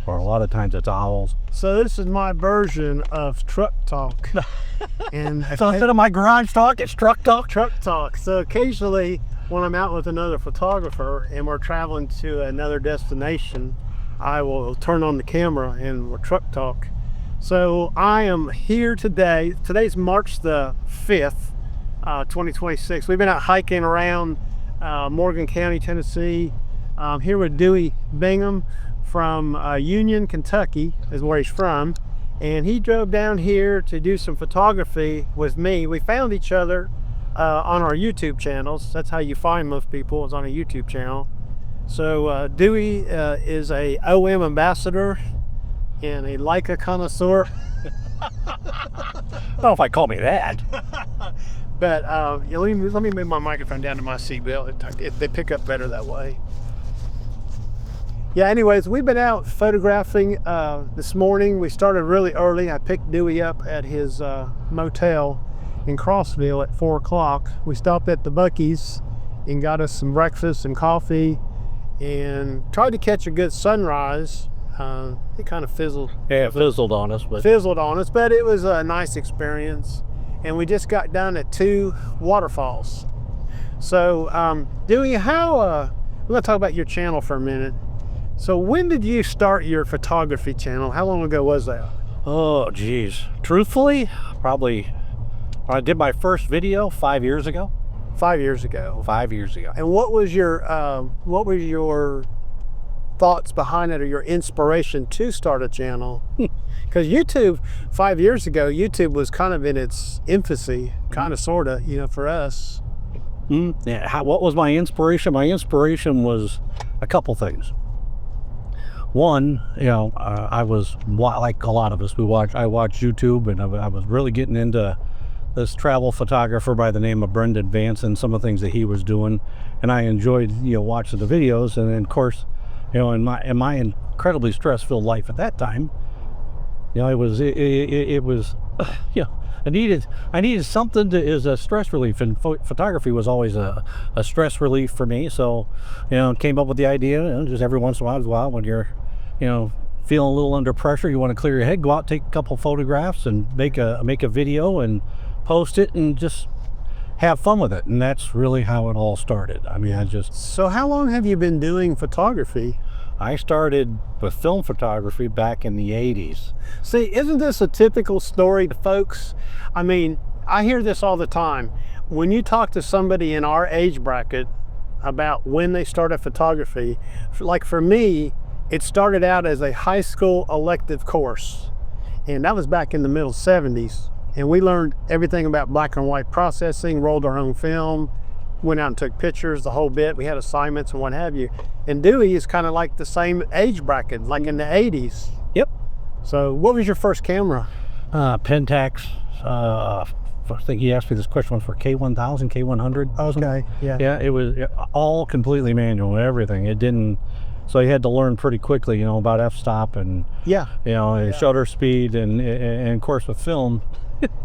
or a lot of times it's owls. So this is my version of truck talk. And So instead of my garage talk, it's truck talk? Truck talk. So occasionally when I'm out with another photographer and we're traveling to another destination, I will turn on the camera and we'll truck talk. So I am here today. Today's March the 5th, 2026. We've been out hiking around Morgan County, Tennessee. I'm here with Dewey Bingham from Union, Kentucky is where he's from. And he drove down here to do some photography with me. We found each other on our YouTube channels. That's how you find most people, is on a YouTube channel. So Dewey is a OM ambassador and a Leica connoisseur. I don't know if I call me that. But yeah, let me move my microphone down to my seatbelt. They pick up better that way. Yeah, anyways, we've been out photographing this morning. We started really early. I picked Dewey up at his motel in Crossville at 4 o'clock. We stopped at the Buc-ee's and got us some breakfast and coffee and tried to catch a good sunrise. It kind of fizzled. Yeah, it fizzled on us. But But it was a nice experience. And we just got done at 2 waterfalls. So, Dewey, we're gonna talk about your channel for a minute. So when did you start your photography channel? How long ago was that? Oh, geez. Truthfully, probably, I did my first video 5 years ago. 5 years ago. 5 years ago. And what was your thoughts behind it, or your inspiration to start a channel? Because YouTube, 5 years ago, YouTube was kind of in its infancy, kind of, sort of, for us. Yeah. What was my inspiration? My inspiration was a couple things. One, I was, like a lot of us, I watched YouTube, and I was really getting into this travel photographer by the name of Brendan Vance and some of the things that he was doing, and I enjoyed watching the videos. And then, of course, in my incredibly stress-filled life at that time, I needed something as a stress relief, and photography was always a stress relief for me. So, came up with the idea, just every once in a while when you're, feeling a little under pressure, you want to clear your head, go out, take a couple photographs and make a video and post it and just have fun with it. And that's really how it all started. So how long have you been doing photography? I started with film photography back in the 80s. See, isn't this a typical story, folks? I hear this all the time. When you talk to somebody in our age bracket about when they started photography, like for me, it started out as a high school elective course. And that was back in the middle 70s. And we learned everything about black and white processing, rolled our own film, went out and took pictures, the whole bit. We had assignments and what have you. And Dewey is kind of like the same age bracket, like in the 80s. Yep. So what was your first camera? Pentax. I think he asked me this question for K1000, K100. Okay, yeah. Yeah, it was all completely manual, everything. It didn't, so you had to learn pretty quickly, about f-stop and, and shutter speed. And of course with film,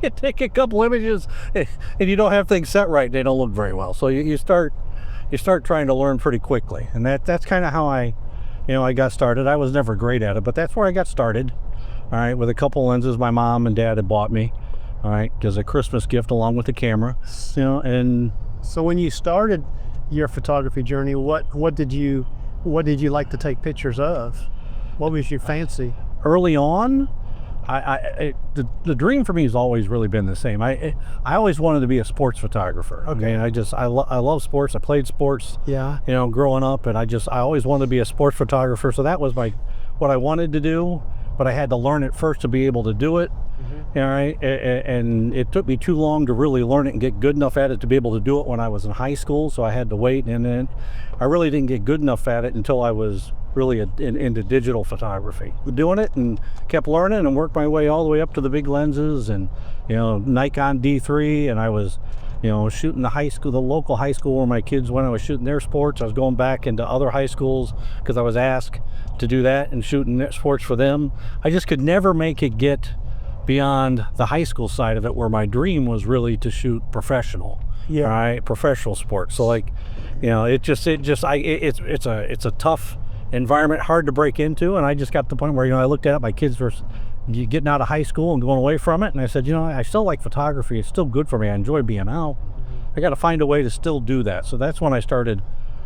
you take a couple images and you don't have things set right, they don't look very well. So you start trying to learn pretty quickly. And that's kind of how I got started. I was never great at it, but that's where I got started. All right, with a couple lenses my mom and dad had bought me, all right, as a Christmas gift along with the camera. And so when you started your photography journey, what did you like to take pictures of? What was your fancy? Early on, the dream for me has always really been the same. I always wanted to be a sports photographer. Okay. I love sports. I played sports. Yeah. Growing up, and I always wanted to be a sports photographer. So that was what I wanted to do, but I had to learn it first to be able to do it. Mm-hmm. All right. And it took me too long to really learn it and get good enough at it to be able to do it when I was in high school. So I had to wait, and then I really didn't get good enough at it until I was really into digital photography. Doing it and kept learning and worked my way all the way up to the big lenses and, Nikon D3. And I was, shooting the local high school where my kids went. I was shooting their sports. I was going back into other high schools because I was asked to do that and shooting their sports for them. I just could never make it get beyond the high school side of it, where my dream was really to shoot professional. Yeah. Right, professional sports. So it's a tough environment hard to break into. And I just got to the point where, I looked at it, my kids were getting out of high school and going away from it. And I said, I still like photography. It's still good for me. I enjoy being out. I got to find a way to still do that. So that's when I started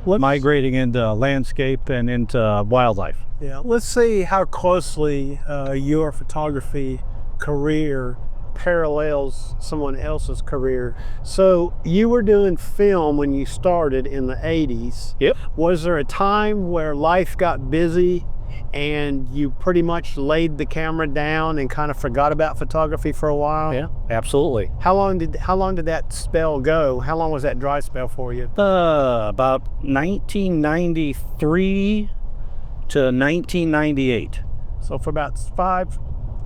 migrating into landscape and into wildlife. Yeah, let's see how closely your photography career parallels someone else's career. So you were doing film when you started in the 80s. Yep. Was there a time where life got busy and you pretty much laid the camera down and kind of forgot about photography for a while? Yeah, absolutely. How long did that spell go? How long was that dry spell for you? About 1993 to 1998. So for about 5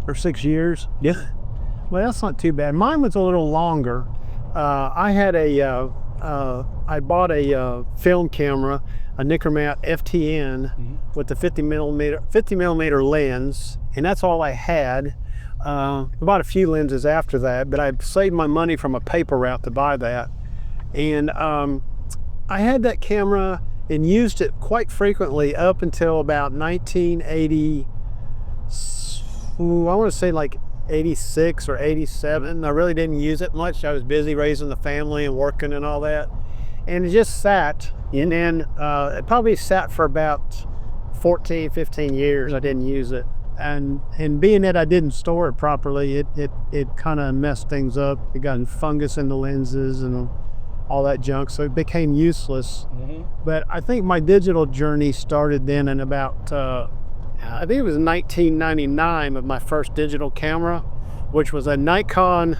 or 6 years? Yeah. Well, that's not too bad. Mine was a little longer. I bought a film camera, a Nikkormat FTN with the 50 millimeter lens, and that's all I had. I bought a few lenses after that, but I saved my money from a paper route to buy that. And I had that camera and used it quite frequently up until about 1980. I want to say like 86 or 87. I really didn't use it much. I was busy raising the family and working and all that. And it just sat. And then it probably sat for about 14, 15 years. I didn't use it. And being that I didn't store it properly, it kind of messed things up. It got fungus in the lenses and all that junk. So it became useless. But I think my digital journey started then in about, I think it was 1999 of my first digital camera, which was a Nikon,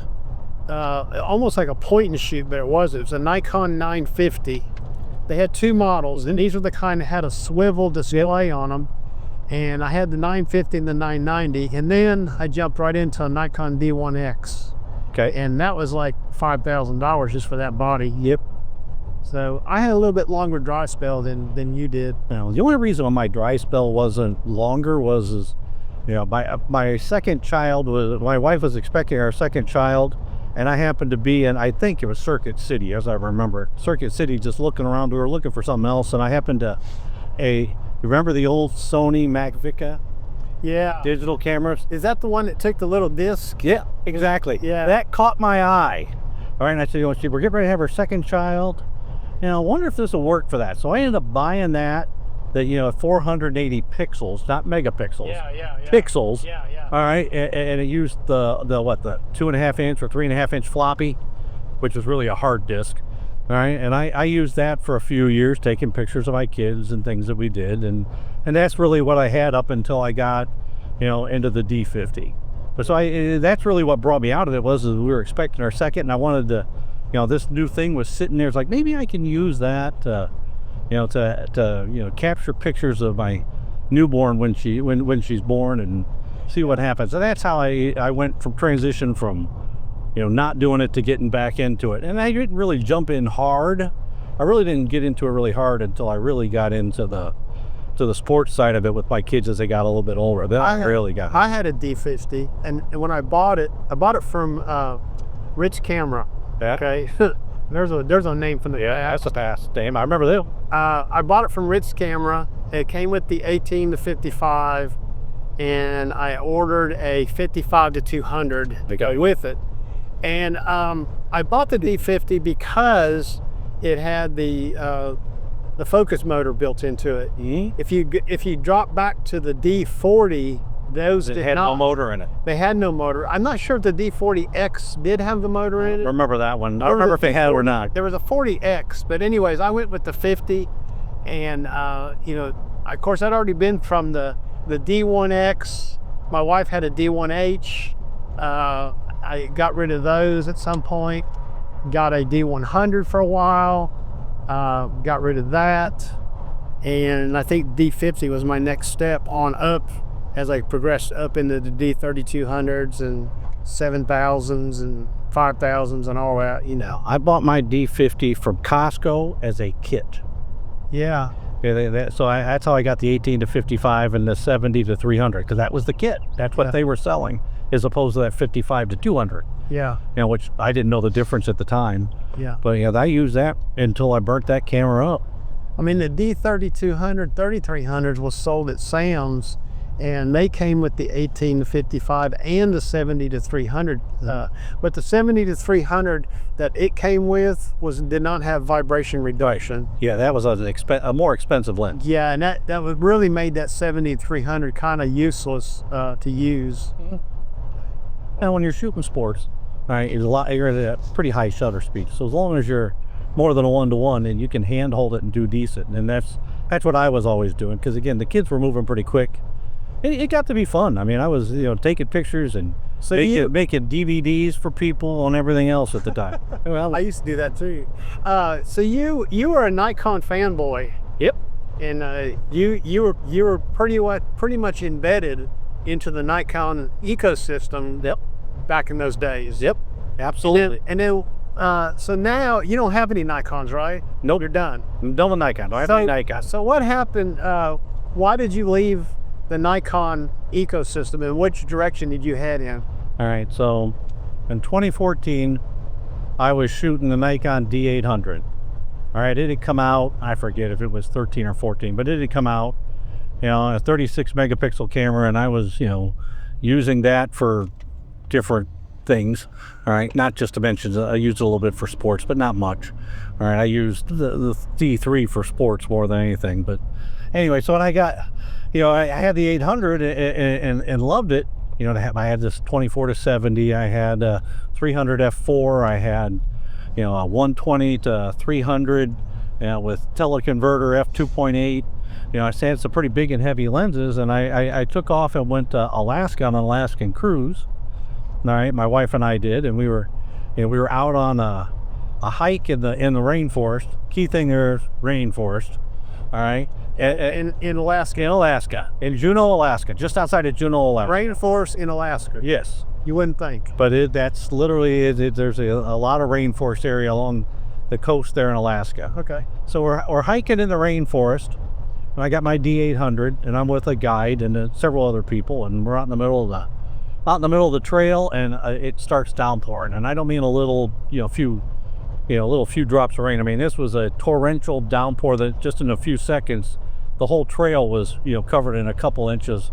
almost like a point and shoot, but it wasn't. It was a Nikon 950. They had two models, and these were the kind that had a swivel display on them. And I had the 950 and the 990, and then I jumped right into a Nikon D1X. Okay. And that was like $5,000 just for that body. Yep. So I had a little bit longer dry spell than you did. Now, the only reason why my dry spell wasn't longer was my second child my wife was expecting our second child, and I happened to be in, I think it was Circuit City, as I remember. Circuit City, just looking around, we were looking for something else, and I happened to, you remember the old Sony Magvica? Yeah. Digital cameras? Is that the one that took the little disc? Yeah, exactly. Yeah. That caught my eye. All right, and I said, we're getting ready to have our second child. I wonder if this will work for that. So I ended up buying that 480 pixels, not megapixels. Yeah. Pixels. Yeah. All right, and it used the 2.5 inch or 3.5 inch floppy, which was really a hard disk. All right, and I used that for a few years, taking pictures of my kids and things that we did, and that's really what I had up until I got, into the D50. But so that's really what brought me out of it was we were expecting our second, and I wanted to, this new thing was sitting there. It's like maybe I can use that, to capture pictures of my newborn when she's born and see what happens. So that's how I went from transition from, not doing it to getting back into it. And I didn't really jump in hard. I really didn't get into it really hard until I really got into the sports side of it with my kids as they got a little bit older. Then I really got. I had a D50, and when I bought it from Rich Camera. Yeah. Okay. There's a name from the that's a past name. I remember them. I bought it from Rich Camera. It came with the 18 to 55, and I ordered a 55 to 200 to go with it. And I bought the D50 because it had the focus motor built into it. Mm-hmm. If you drop back to the D40, those had no motor in it. They had no motor. I'm not sure if the D40X did have the motor in it. Remember that one? I remember if they had it or not. There was a 40X, but anyways, I went with the 50, and of course, I'd already been from the D1X. My wife had a D1H. I got rid of those at some point. Got a D100 for a while. Got rid of that, and I think D50 was my next step on up as I progressed up into the D3200s and 7000s and 5000s and all that. I bought my D50 from Costco as a kit. Yeah. So that's how I got the 18 to 55 and the 70 to 300, because that was the kit. That's what they were selling, as opposed to that 55 to 200. Yeah. Which I didn't know the difference at the time. Yeah. But I used that until I burnt that camera up. I mean, the D3200, 3300s was sold at Sam's, and they came with the 18 to 55 and the 70 to 300. But the 70 to 300 that it came with did not have vibration reduction. Yeah, that was a more expensive lens. Yeah, and that really made that 70 to 300 kind of useless to use. And when you're shooting sports, all right, you're at a pretty high shutter speed. So as long as you're more than a 1-to-1, and you can handhold it and do decent, and that's what I was always doing. Because again, the kids were moving pretty quick. It got to be fun. I mean, I was taking pictures and making DVDs for people and everything else at the time. Well, I used to do that too. So you were a Nikon fanboy. Yep. And you were pretty much embedded into the Nikon ecosystem. Yep. Back in those days. Yep. Absolutely. And then so now you don't have any Nikons, right? Nope. You're done. I'm done with Nikon. I don't have any Nikon. So what happened? Why did you leave the Nikon ecosystem, and which direction did you head in? All right, so in 2014, I was shooting the Nikon D800. All right, it had come out, I forget if it was 13 or 14, but it had come out, a 36 megapixel camera, and I was, using that for different things. All right, not just to mention, I used it a little bit for sports, but not much. All right, I used the D3 for sports more than anything, but anyway, so when I got, I had the 800 and loved it. I had this 24 to 70. I had a 300 f4. I had, a 120 to 300 with teleconverter f2.8. I had some pretty big and heavy lenses, and I took off and went to Alaska on an Alaskan cruise. All right, my wife and I did, and we were out on a hike in the rainforest. Key thing there is rainforest. All right. In Alaska. In Juneau, Alaska, just outside of Juneau, Alaska. Rainforest in Alaska. Yes. You wouldn't think. But that's literally, there's a lot of rainforest area along the coast there in Alaska. Okay. So we're hiking in the rainforest, and I got my D800, and I'm with a guide and several other people, and we're out in the middle of the trail, and it starts downpouring. And I don't mean a little, few drops of rain. I mean, this was a torrential downpour that just in a few seconds, the whole trail was, covered in a couple inches,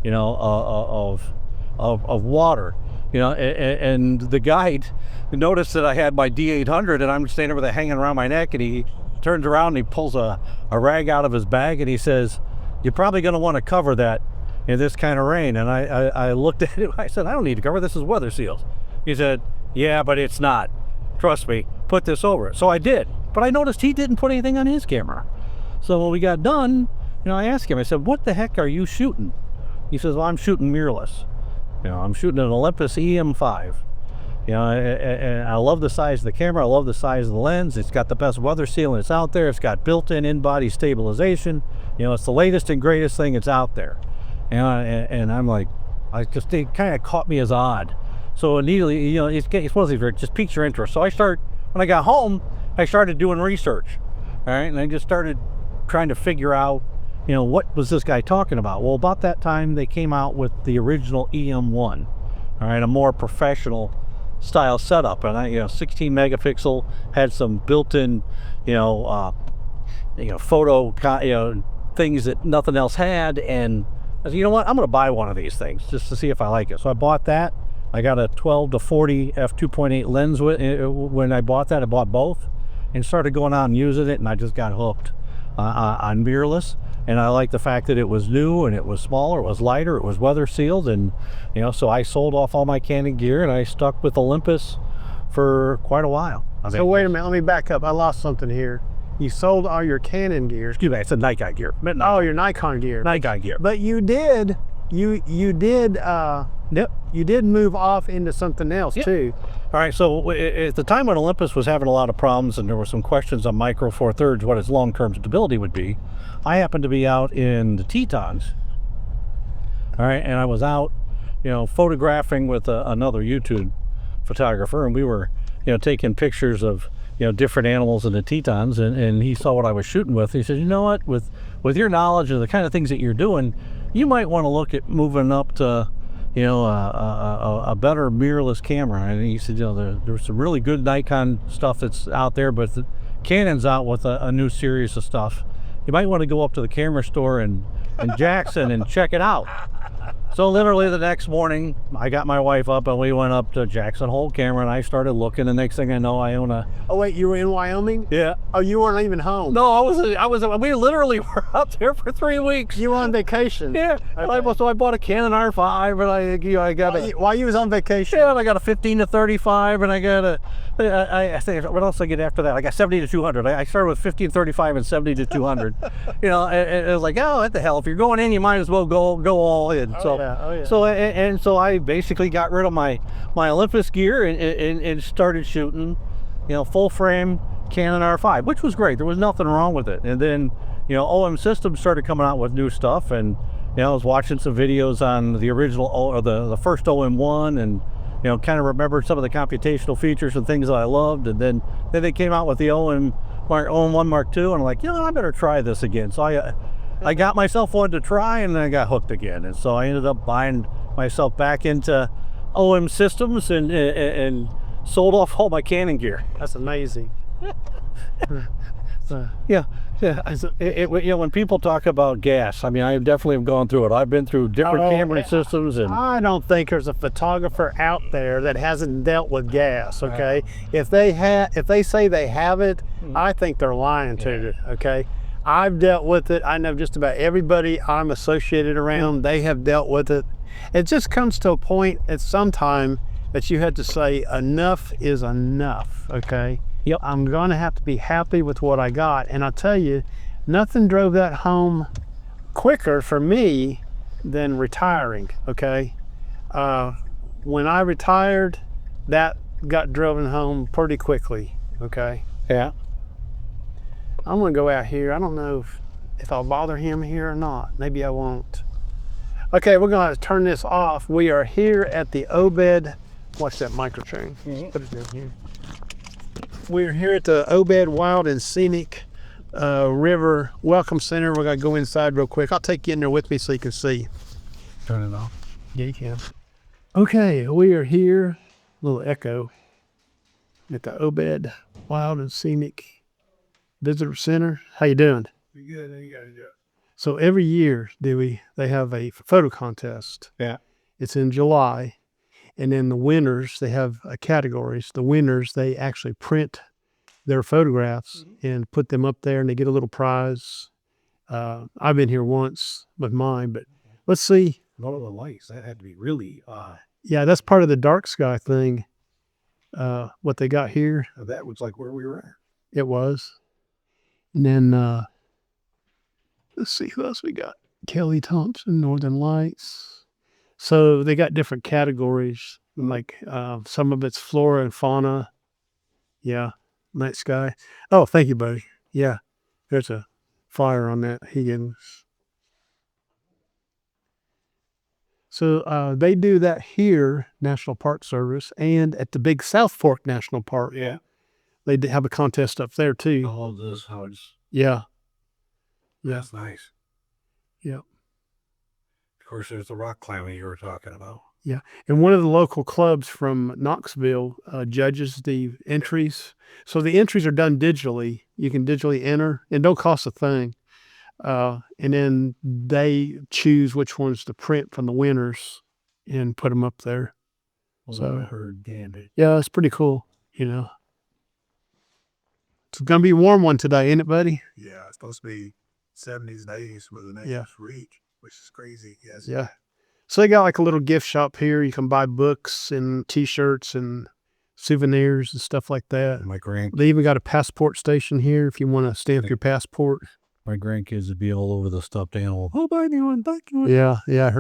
of water, and the guide noticed that I had my D800 and I'm standing over there hanging around my neck, and he turns around and he pulls a rag out of his bag and he says, "You're probably going to want to cover that in this kind of rain." And I looked at it, I said, "I don't need to cover, this is weather seals." He said, "Yeah, but it's not. Trust me, put this over it." So I did, but I noticed he didn't put anything on his camera. So when we got done, I asked him, I said, "What the heck are you shooting?" He says, "Well, I'm shooting mirrorless. I'm shooting an Olympus EM5. And I love the size of the camera. I love the size of the lens. It's got the best weather sealant that's out there. It's got built-in in-body stabilization. It's the latest and greatest thing that's out there." And I'm like, it kind of caught me as odd. So immediately, it's one of these where it just piques your interest. So when I got home, I started doing research. All right, and I just started trying to figure out, what was this guy talking about? Well, about that time, they came out with the original EM1, all right, a more professional style setup. And 16 megapixel, had some built-in, photo, things that nothing else had. And I said, you know what, I'm going to buy one of these things just to see if I like it. So I bought that. I got a 12 to 40 f2.8 lens when I bought that. I bought both and started going out and using it, and I just got hooked on mirrorless. And I like the fact that it was new and it was smaller, it was lighter, it was weather sealed, and so I sold off all my Canon gear and I stuck with Olympus for quite a while. So wait a minute, let me back up. I lost something here. You sold all your Canon gear. Excuse me, I said Nikon gear. Oh, your Nikon gear. Nikon gear. But you did Yep. You did move off into something else too. All right, so at the time when Olympus was having a lot of problems and there were some questions on Micro Four Thirds, what its long-term stability would be, I happened to be out in the Tetons. All right, and I was out, photographing with another YouTube photographer, and we were, taking pictures of, different animals in the Tetons, and he saw what I was shooting with. He said, "You know what, with your knowledge of the kind of things that you're doing, you might want to look at moving up to, a better mirrorless camera." And he said, there's some really good Nikon stuff that's out there, but Canon's out with a new series of stuff. You might want to go up to the camera store in Jackson and check it out. So literally the next morning, I got my wife up and we went up to Jackson Hole Camera and I started looking. The next thing I know, I own a... Oh wait, you were in Wyoming? Yeah. Oh, you weren't even home? No, we literally were up there for 3 weeks. You were on vacation? Yeah. Okay. So I bought a Canon R5 and I got a... While you was on vacation? Yeah, and I got a 15 to 35 and I got I think, what else did I get after that? I got 70 to 200. I started with 15 to 35 and 70 to 200. You know, and it was like, oh, what the hell? If you're going in, you might as well go all in. So I basically got rid of my Olympus gear and started shooting, you know, full frame Canon R5, which was great. There was nothing wrong with it. And then, you know, OM Systems started coming out with new stuff, and you know, I was watching some videos on the original or the first OM1, and you know, kind of remembered some of the computational features and things that I loved. And then they came out with the OM1 Mark II, and I'm like, you know, I better try this again. So I got myself one to try, and then I got hooked again. And so I ended up buying myself back into OM Systems and sold off all my Canon gear. That's amazing. Yeah. You know, when people talk about gas, I mean, I definitely have gone through it. I've been through different camera systems, and I don't think there's a photographer out there that hasn't dealt with gas. Okay, if they say they have it, I think they're lying to you. Okay, I've dealt with it. I know just about everybody I'm associated around, they have dealt with it. It just comes to a point at some time that you had to say enough is enough. Okay. Yep. I'm going to have to be happy with what I got. And I'll tell you, nothing drove that home quicker for me than retiring, okay? When I retired, that got driven home pretty quickly, okay? yeah. I'm going to go out here. I don't know if I'll bother him here or not. Maybe I won't. Okay, we're going to turn this off. We are here at the Obed. Watch that microphone. Put it down here. We're here at the Obed Wild and Scenic River Welcome Center. We're going to go inside real quick. I'll take you in there with me so you can see. Turn it off. Yeah, you can. Okay, we are here, a little echo, at the Obed Wild and Scenic Visitor Center. How you doing? Pretty good. How you guys doing? So every year, they have a photo contest. Yeah. It's in July. And then the winners, they have categories. The winners, they actually print their photographs and put them up there, and they get a little prize. I've been here once with mine, but let's see. All of the lights, that had to be really Yeah, that's part of the dark sky thing. What they got here. that was like where we were at. It was. And then, let's see who else we got. Kelly Thompson, Northern Lights. So they got different categories, like some of it's flora and fauna. Yeah, night sky. Oh, thank you, buddy. Yeah, there's a fire on that Higgins. So they do that here, National Park Service, and at the Big South Fork National Park. Yeah. They have a contest up there too. All of this, how it's, Yeah. that's nice. Yeah. Of course, there's the rock climbing you were talking about. Yeah, and one of the local clubs from Knoxville judges the entries. So the entries are done digitally. You can digitally enter, and don't cost a thing. And then they choose which ones to print from the winners and put them up there. Well, So- I heard, damn it. Yeah, it's pretty cool, you know. It's going to be a warm one today, ain't it, buddy? Yeah, it's supposed to be 70s days with the next Yeah. reach, which is crazy. Yes. Yeah. So they got like a little gift shop here. You can buy books and T-shirts and souvenirs and stuff like that. My They even got a passport station here if you want to stamp your passport. grandkids would be all over the stuffed animal. Oh, buy me one, thank you. Yeah, yeah.